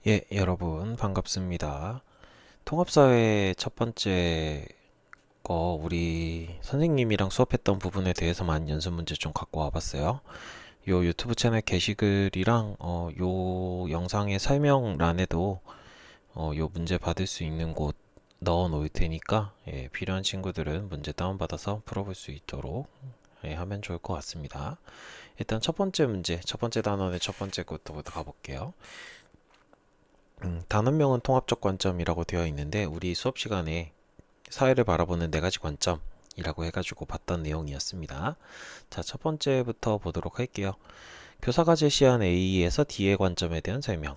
예, 여러분 반갑습니다. 통합사회 첫 번째 거 우리 선생님이랑 수업했던 부분에 대해서만 연습 문제 좀 갖고 와봤어요. 요 유튜브 채널 게시글이랑 요 영상의 설명란에도 요 문제 받을 수 있는 곳 넣어 놓을 테니까 예, 필요한 친구들은 문제 다운받아서 풀어볼 수 있도록 예, 하면 좋을 것 같습니다. 일단 첫 번째 문제, 첫 번째 단원의 첫 번째 것부터 가볼게요. 단원명은 통합적 관점이라고 되어 있는데 우리 수업 시간에 사회를 바라보는 네 가지 관점이라고 해가지고 봤던 내용이었습니다. 자, 첫 번째부터 보도록 할게요. 교사가 제시한 A에서 D의 관점에 대한 설명.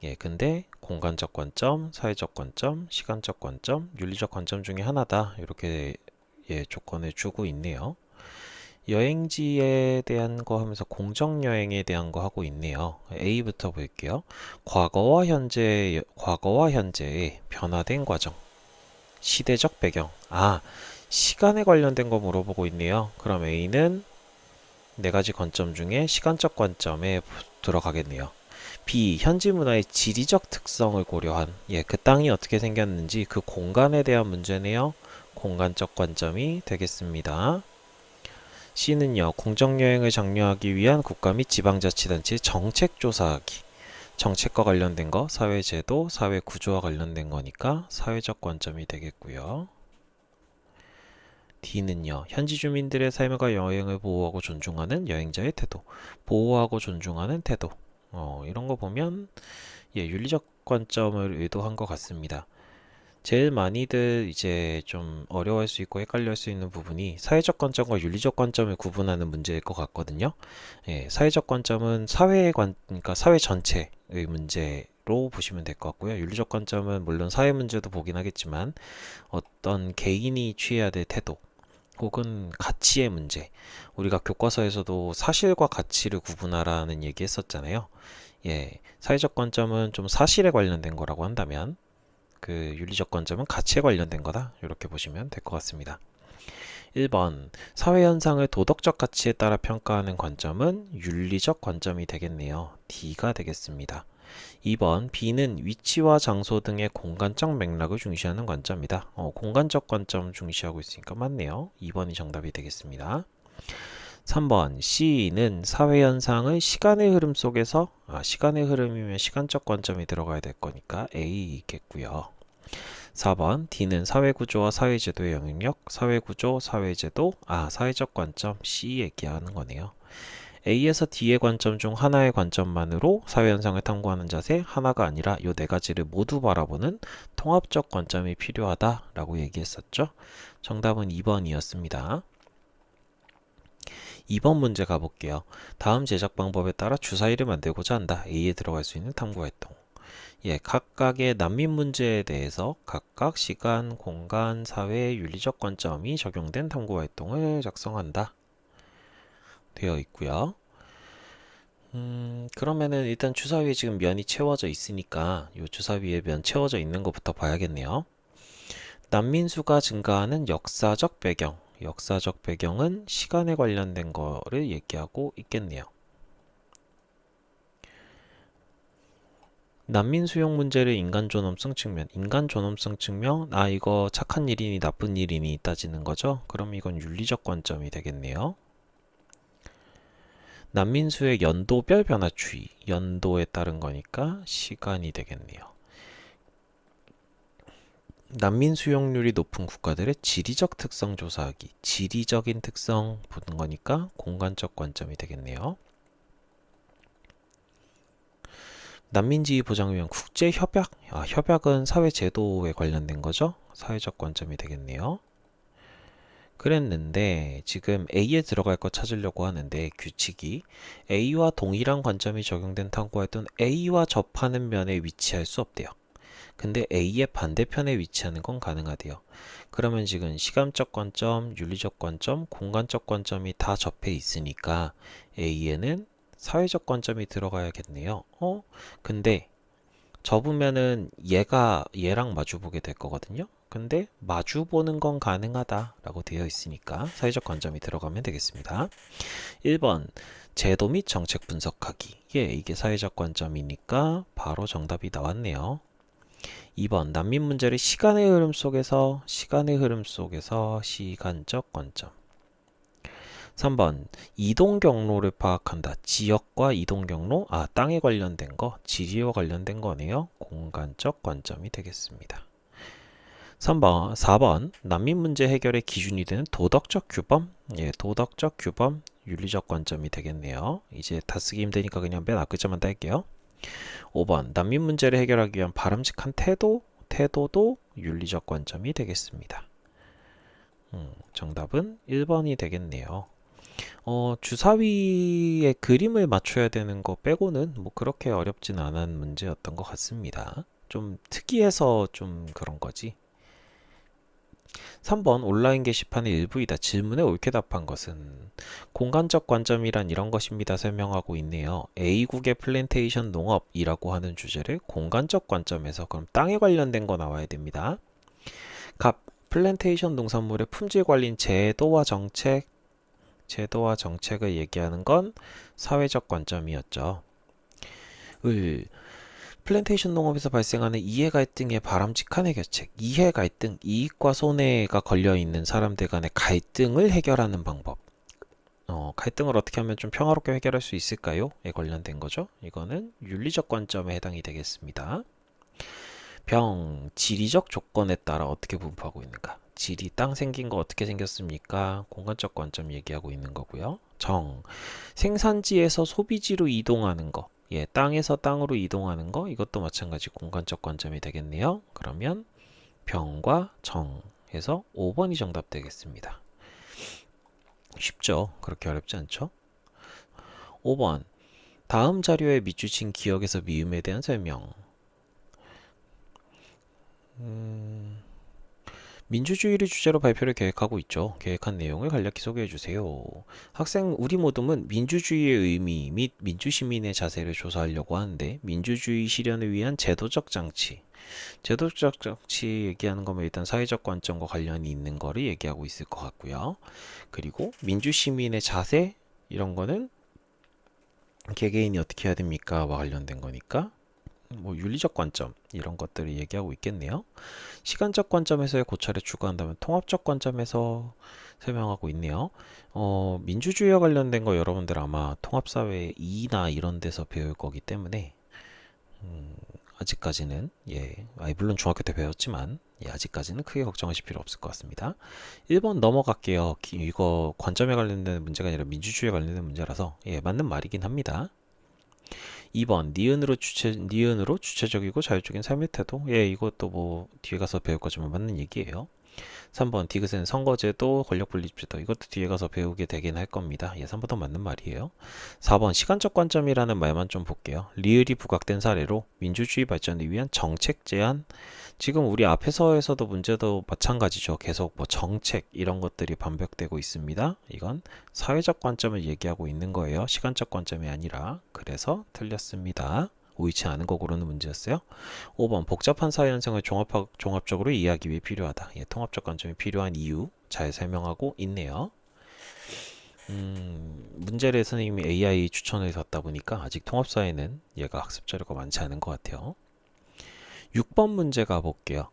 예, 근데 공간적 관점, 사회적 관점, 시간적 관점, 윤리적 관점 중에 하나다. 이렇게 예, 조건을 주고 있네요. 여행지에 대한 거 하면서 공정여행에 대한 거 하고 있네요. A부터 볼게요. 과거와 현재의 변화된 과정, 시대적 배경. 시간에 관련된 거 물어보고 있네요. 그럼 A는 네 가지 관점 중에 시간적 관점에 들어가겠네요. B, 현지 문화의 지리적 특성을 고려한, 예, 그 땅이 어떻게 생겼는지 그 공간에 대한 문제네요. 공간적 관점이 되겠습니다. C는요, 공정여행을 장려하기 위한 국가 및 지방자치단체의 정책 조사하기. 정책과 관련된 거, 사회제도, 사회구조와 관련된 거니까 사회적 관점이 되겠고요. D는요, 현지 주민들의 삶과 여행을 보호하고 존중하는 여행자의 태도. 보호하고 존중하는 태도. 이런 거 보면, 예, 윤리적 관점을 의도한 것 같습니다. 제일 많이들 이제 좀 어려워할 수 있고 헷갈릴 수 있는 부분이 사회적 관점과 윤리적 관점을 구분하는 문제일 것 같거든요. 예, 사회적 관점은 그러니까 사회 전체의 문제로 보시면 될 것 같고요. 윤리적 관점은 물론 사회 문제도 보긴 하겠지만 어떤 개인이 취해야 될 태도 혹은 가치의 문제. 우리가 교과서에서도 사실과 가치를 구분하라는 얘기 했었잖아요. 예, 사회적 관점은 좀 사실에 관련된 거라고 한다면 그 윤리적 관점은 가치에 관련된 거다. 이렇게 보시면 될 것 같습니다. 1번 사회현상을 도덕적 가치에 따라 평가하는 관점은 윤리적 관점이 되겠네요. D가 되겠습니다. 2번 B는 위치와 장소 등의 공간적 맥락을 중시하는 관점이다. 공간적 관점 중시하고 있으니까 맞네요. 2번이 정답이 되겠습니다. 3번 C는 사회현상의 시간의 흐름 속에서 시간의 흐름이면 시간적 관점이 들어가야 될 거니까 A겠고요. 4번 D는 사회구조와 사회제도의 영향력, 사회구조, 사회제도, 사회적 관점 C 얘기하는 거네요. A에서 D의 관점 중 하나의 관점만으로 사회현상을 탐구하는 자세, 하나가 아니라 이 네 가지를 모두 바라보는 통합적 관점이 필요하다라고 얘기했었죠. 정답은 2번이었습니다. 2번 문제 가볼게요. 다음 제작 방법에 따라 주사위를 만들고자 한다. A에 들어갈 수 있는 탐구활동. 예, 각각의 난민 문제에 대해서 각각 시간, 공간, 사회, 윤리적 관점이 적용된 탐구 활동을 작성한다. 되어 있고요. 그러면은 일단 주사위에 지금 면이 채워져 있으니까 이 주사위에 면 채워져 있는 것부터 봐야겠네요. 난민 수가 증가하는 역사적 배경. 역사적 배경은 시간에 관련된 거를 얘기하고 있겠네요. 난민 수용 문제를 인간 존엄성 측면, 이거 착한 일이니 나쁜 일이니 따지는 거죠? 그럼 이건 윤리적 관점이 되겠네요. 난민 수의 연도별 변화 추이, 연도에 따른 거니까 시간이 되겠네요. 난민 수용률이 높은 국가들의 지리적 특성 조사하기, 지리적인 특성 보는 거니까 공간적 관점이 되겠네요. 난민지위 보장을 위한 국제협약, 협약은 사회제도에 관련된 거죠? 사회적 관점이 되겠네요. 그랬는데 지금 A에 들어갈 거 찾으려고 하는데 규칙이 A와 동일한 관점이 적용된 탐구할 때는 A와 접하는 면에 위치할 수 없대요. 근데 A의 반대편에 위치하는 건 가능하대요. 그러면 지금 시간적 관점, 윤리적 관점, 공간적 관점이 다 접해 있으니까 A에는 사회적 관점이 들어가야겠네요. 근데 접으면은 얘랑 마주보게 될 거거든요. 근데 마주보는 건 가능하다라고 되어 있으니까 사회적 관점이 들어가면 되겠습니다. 1번 제도 및 정책 분석하기. 이게 사회적 관점이니까 바로 정답이 나왔네요. 2번 난민 문제를 시간의 흐름 속에서 시간적 관점. 3번 이동 경로를 파악한다. 지역과 이동 경로, 땅에 관련된 거, 지리와 관련된 거네요. 공간적 관점이 되겠습니다. 4번 난민 문제 해결의 기준이 되는 도덕적 규범, 도덕적 규범, 윤리적 관점이 되겠네요. 이제 다 쓰기 힘드니까 그냥 맨 앞글자만 딸게요. 5번 난민 문제를 해결하기 위한 바람직한 태도도 윤리적 관점이 되겠습니다. 정답은 1번이 되겠네요. 주사위에 그림을 맞춰야 되는 거 빼고는 뭐 그렇게 어렵진 않은 문제였던 것 같습니다. 좀 특이해서 좀 그런 거지. 3번 온라인 게시판의 일부이다. 질문에 옳게 답한 것은 공간적 관점이란 이런 것입니다. 설명하고 있네요. A국의 플랜테이션 농업이라고 하는 주제를 공간적 관점에서, 그럼 땅에 관련된 거 나와야 됩니다. 플랜테이션 농산물의 품질 관리 제도와 정책을 얘기하는 건 사회적 관점이었죠. 플랜테이션 농업에서 발생하는 이해 갈등의 바람직한 해결책. 이해 갈등, 이익과 손해가 걸려있는 사람들 간의 갈등을 해결하는 방법. 갈등을 어떻게 하면 좀 평화롭게 해결할 수 있을까요?에 관련된 거죠. 이거는 윤리적 관점에 해당이 되겠습니다. 지리적 조건에 따라 어떻게 분포하고 있는가. 지리, 땅 생긴 거 어떻게 생겼습니까? 공간적 관점 얘기하고 있는 거고요. 생산지에서 소비지로 이동하는 거. 땅에서 땅으로 이동하는 거, 이것도 마찬가지 공간적 관점이 되겠네요. 그러면 병과 정 해서 5번이 정답 되겠습니다. 쉽죠? 그렇게 어렵지 않죠? 5번 다음 자료에 밑줄친 기억에서 미음에 대한 설명. 민주주의를 주제로 발표를 계획하고 있죠. 계획한 내용을 간략히 소개해 주세요. 학생 우리 모둠은 민주주의의 의미 및 민주시민의 자세를 조사하려고 하는데, 민주주의 실현을 위한 제도적 장치 얘기하는 거면 일단 사회적 관점과 관련이 있는 거를 얘기하고 있을 것 같고요. 그리고 민주시민의 자세, 이런 거는 개개인이 어떻게 해야 됩니까? 와 관련된 거니까 뭐 윤리적 관점 이런 것들을 얘기하고 있겠네요. 시간적 관점에서의 고찰을 추구한다면 통합적 관점에서 설명하고 있네요. 민주주의와 관련된 거 여러분들 아마 통합사회 2나 이런 데서 배울 거기 때문에 아직까지는 물론 중학교 때 배웠지만 아직까지는 크게 걱정하실 필요 없을 것 같습니다. 1번 넘어갈게요. 이거 관점에 관련된 문제가 아니라 민주주의에 관련된 문제라서 맞는 말이긴 합니다. 2번 니은으로 주체적이고 자율적인 삶의 태도. 이것도 뭐 뒤에 가서 배울 거지만 맞는 얘기예요. 3번 디귿은 선거제도, 권력분립제도. 이것도 뒤에 가서 배우게 되긴 할 겁니다. 3번도 맞는 말이에요. 4번 시간적 관점이라는 말만 좀 볼게요. 리을이 부각된 사례로 민주주의 발전을 위한 정책 제안. 지금 우리 앞에서에서도 문제도 마찬가지죠. 계속 뭐 정책 이런 것들이 반복되고 있습니다. 이건 사회적 관점을 얘기하고 있는 거예요. 시간적 관점이 아니라. 그래서 틀렸습니다. 옳지 않은 거 고르는 문제였어요. 5번 복잡한 사회 현상을 종합적으로 이해하기 위해 필요하다. 통합적 관점이 필요한 이유 잘 설명하고 있네요. 문제를 선생님이 AI 추천을 받다 보니까 아직 통합사회는 얘가 학습 자료가 많지 않은 것 같아요. 6번 문제 가볼게요.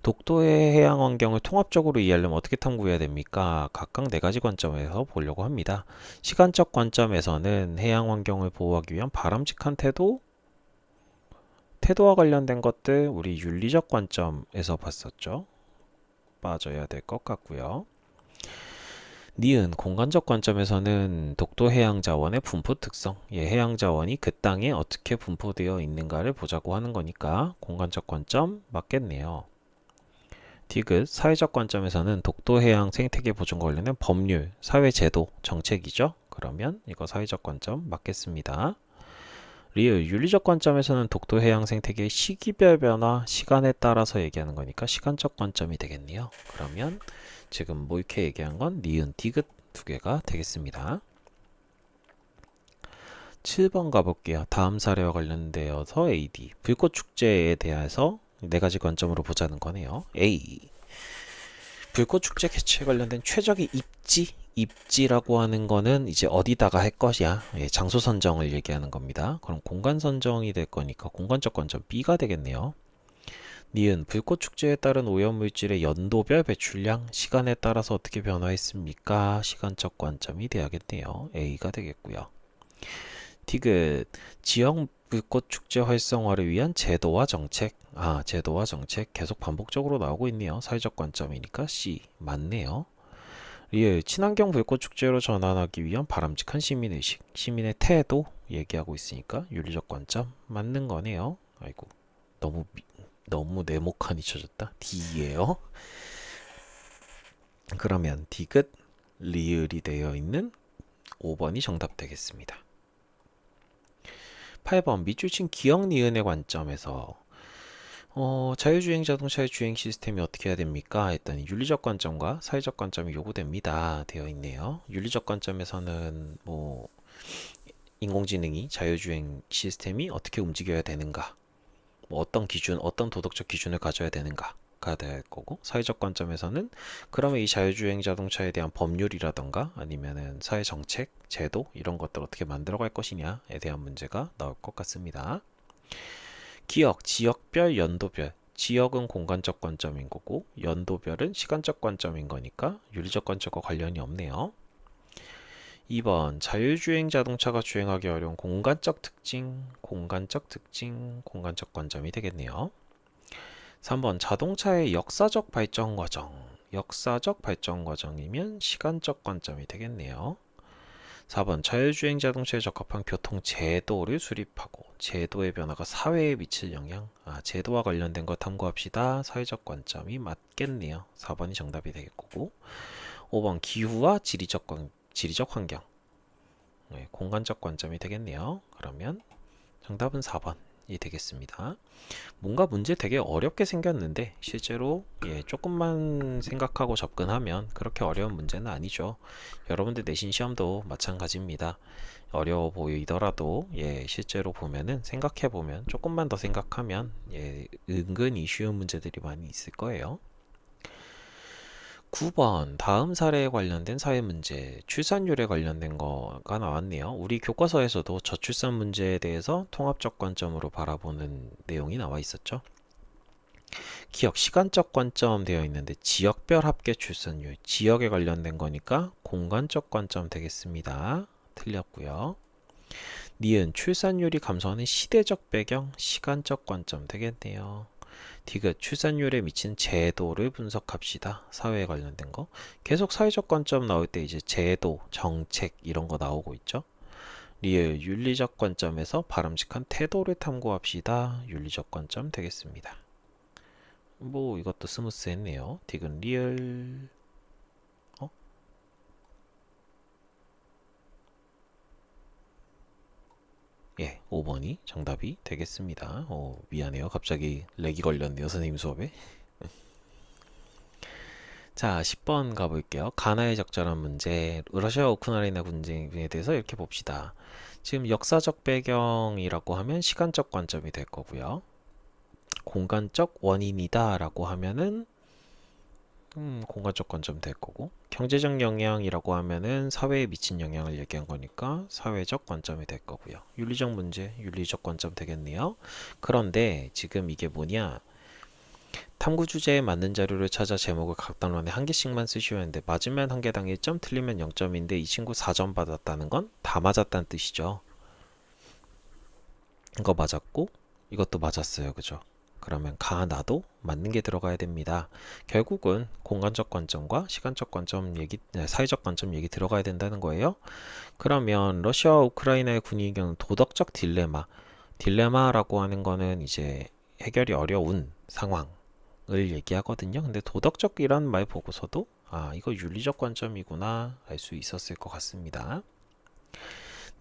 독도의 해양 환경을 통합적으로 이해하려면 어떻게 탐구해야 됩니까? 각각 4가지 관점에서 보려고 합니다. 시간적 관점에서는 해양 환경을 보호하기 위한 바람직한 태도와 관련된 것들 우리 윤리적 관점에서 봤었죠. 빠져야 될 것 같고요. 니은 공간적 관점에서는 독도 해양자원의 분포 특성, 해양자원이 그 땅에 어떻게 분포되어 있는가를 보자고 하는 거니까 공간적 관점 맞겠네요. 디귿 사회적 관점에서는 독도 해양 생태계 보존과 관련된 법률, 사회제도, 정책이죠. 그러면 이거 사회적 관점 맞겠습니다. 리을 윤리적 관점에서는 독도 해양 생태계의 시기별 변화, 시간에 따라서 얘기하는 거니까 시간적 관점이 되겠네요. 그러면 지금 뭐 이렇게 얘기한 건 니은, 디귿 2개가 되겠습니다. 7번 가볼게요. 다음 사례와 관련되어서 AD 불꽃 축제에 대해서 4가지 관점으로 보자는 거네요. A 불꽃 축제 개최에 관련된 최적의 입지, 입지라고 하는 거는 이제 어디다가 할 것이야. 예, 장소 선정을 얘기하는 겁니다. 그럼 공간 선정이 될 거니까 공간적 관점 B가 되겠네요. 니은 불꽃 축제에 따른 오염물질의 연도별 배출량 시간에 따라서 어떻게 변화했습니까? 시간적 관점이 돼야겠네요. A가 되겠고요. 디귿 지역 불꽃 축제 활성화를 위한 제도와 정책. 제도와 정책 계속 반복적으로 나오고 있네요. 사회적 관점이니까 C 맞네요. 리을 친환경 불꽃 축제로 전환하기 위한 바람직한 시민의식, 시민의 태도 얘기하고 있으니까 윤리적 관점 맞는 거네요. 아이고 너무 네모칸이 쳐졌다. D예요. 그러면 디귿 리을이 되어 있는 5번이 정답 되겠습니다. 8번 밑줄 친 기억 니은의 관점에서 자율주행 자동차의 주행 시스템이 어떻게 해야 됩니까? 했더니 윤리적 관점과 사회적 관점이 요구됩니다. 되어 있네요. 윤리적 관점에서는 뭐 인공지능이 자율주행 시스템이 어떻게 움직여야 되는가, 뭐 어떤 기준, 어떤 도덕적 기준을 가져야 되는가가 될 거고, 사회적 관점에서는 그러면 이 자율주행 자동차에 대한 법률이라던가 아니면은 사회 정책, 제도 이런 것들 어떻게 만들어갈 것이냐에 대한 문제가 나올 것 같습니다. 기억, 지역별, 연도별. 지역은 공간적 관점인 거고 연도별은 시간적 관점인 거니까 윤리적 관점과 관련이 없네요. 2번 자율주행 자동차가 주행하기 어려운 공간적 특징, 공간적 특징, 공간적 관점이 되겠네요. 3번 자동차의 역사적 발전 과정, 역사적 발전 과정이면 시간적 관점이 되겠네요. 4번 자율주행 자동차에 적합한 교통 제도를 수립하고 제도의 변화가 사회에 미칠 영향. 제도와 관련된 거 탐구합시다. 사회적 관점이 맞겠네요. 4번이 정답이 되겠고 5번 기후와 지리적 환경. 네, 공간적 관점이 되겠네요. 그러면 정답은 4번이 되겠습니다. 뭔가 문제 되게 어렵게 생겼는데 실제로 조금만 생각하고 접근하면 그렇게 어려운 문제는 아니죠. 여러분들 내신 시험도 마찬가지입니다. 어려워 보이더라도 실제로 보면은 생각해 보면 조금만 더 생각하면 은근히 쉬운 문제들이 많이 있을 거예요. 9번 다음 사례에 관련된 사회 문제, 출산율에 관련된 거가 나왔네요. 우리 교과서에서도 저출산 문제에 대해서 통합적 관점으로 바라보는 내용이 나와 있었죠. 기억, 시간적 관점 되어 있는데 지역별 합계 출산율, 지역에 관련된 거니까 공간적 관점 되겠습니다. 틀렸고요. 니은, 출산율이 감소하는 시대적 배경, 시간적 관점 되겠네요. 디귿, 출산율에 미친 제도를 분석합시다. 사회에 관련된 거. 계속 사회적 관점 나올 때 이제 제도, 정책 이런 거 나오고 있죠. 리을, 윤리적 관점에서 바람직한 태도를 탐구합시다. 윤리적 관점 되겠습니다. 뭐 이것도 스무스했네요. 디귿, 리을. 5번이 정답이 되겠습니다. 미안해요. 갑자기 렉이 걸렸네요. 선생님 수업에. 자, 10번 가볼게요. 가나의 적절한 문제. 러시아 우크라이나 분쟁에 대해서 이렇게 봅시다. 지금 역사적 배경이라고 하면 시간적 관점이 될 거고요. 공간적 원인이다 라고 하면은 공간적 관점 될 거고, 경제적 영향이라고 하면은 사회에 미친 영향을 얘기한 거니까 사회적 관점이 될 거고요. 윤리적 문제, 윤리적 관점 되겠네요. 그런데 지금 이게 뭐냐? 탐구 주제에 맞는 자료를 찾아 제목을 각 단원에 한 개씩만 쓰셔야 하는데 맞으면 한 개당 1점, 틀리면 0점인데 이 친구 4점 받았다는 건 다 맞았다는 뜻이죠. 이거 맞았고 이것도 맞았어요. 그죠? 그러면 나도 맞는 게 들어가야 됩니다. 결국은 공간적 관점과 시간적 관점 얘기, 사회적 관점 얘기 들어가야 된다는 거예요. 그러면 러시아와 우크라이나의 분위기 경우 도덕적 딜레마라고 하는 거는 이제 해결이 어려운 상황을 얘기하거든요. 근데 도덕적이란 말 보고서도 이거 윤리적 관점이구나 알 수 있었을 것 같습니다.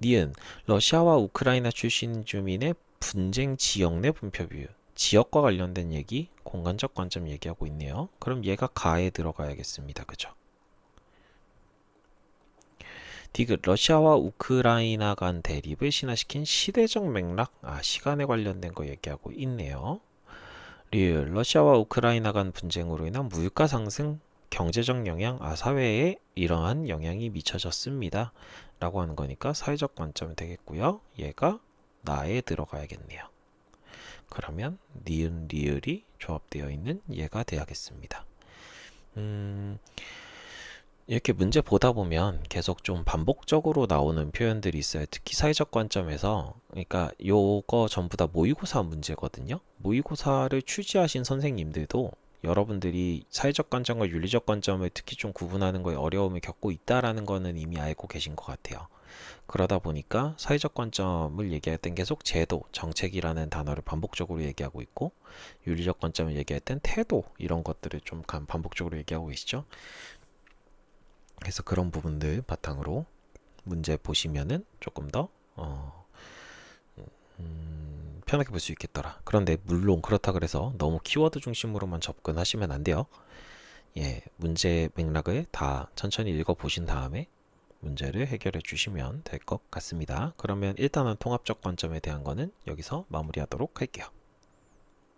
니은 러시아와 우크라이나 출신 주민의 분쟁 지역 내 분표 비율, 지역과 관련된 얘기, 공간적 관점 얘기하고 있네요. 그럼 얘가 가에 들어가야겠습니다. 그죠? 디귿 러시아와 우크라이나 간 대립을 신화시킨 시대적 맥락, 시간에 관련된 거 얘기하고 있네요. 리을 러시아와 우크라이나 간 분쟁으로 인한 물가 상승, 경제적 영향, 사회에 이러한 영향이 미쳐졌습니다. 라고 하는 거니까 사회적 관점 되겠고요. 얘가 나에 들어가야겠네요. 그러면 니은, 리을이 조합되어 있는 얘가 돼야겠습니다. 이렇게 문제 보다 보면 계속 좀 반복적으로 나오는 표현들이 있어요. 특히 사회적 관점에서. 그러니까 요거 전부 다 모의고사 문제거든요. 모의고사를 취지하신 선생님들도 여러분들이 사회적 관점과 윤리적 관점을 특히 좀 구분하는 거에 어려움을 겪고 있다라는 거는 이미 알고 계신 것 같아요. 그러다 보니까 사회적 관점을 얘기할 땐 계속 제도, 정책이라는 단어를 반복적으로 얘기하고 있고, 윤리적 관점을 얘기할 땐 태도, 이런 것들을 좀 반복적으로 얘기하고 계시죠. 그래서 그런 부분들 바탕으로 문제 보시면은 조금 더 편하게 볼 수 있겠더라. 그런데 물론 그렇다 그래서 너무 키워드 중심으로만 접근하시면 안 돼요. 예, 문제 맥락을 다 천천히 읽어 보신 다음에 문제를 해결해 주시면 될 것 같습니다. 그러면 일단은 통합적 관점에 대한 거는 여기서 마무리하도록 할게요.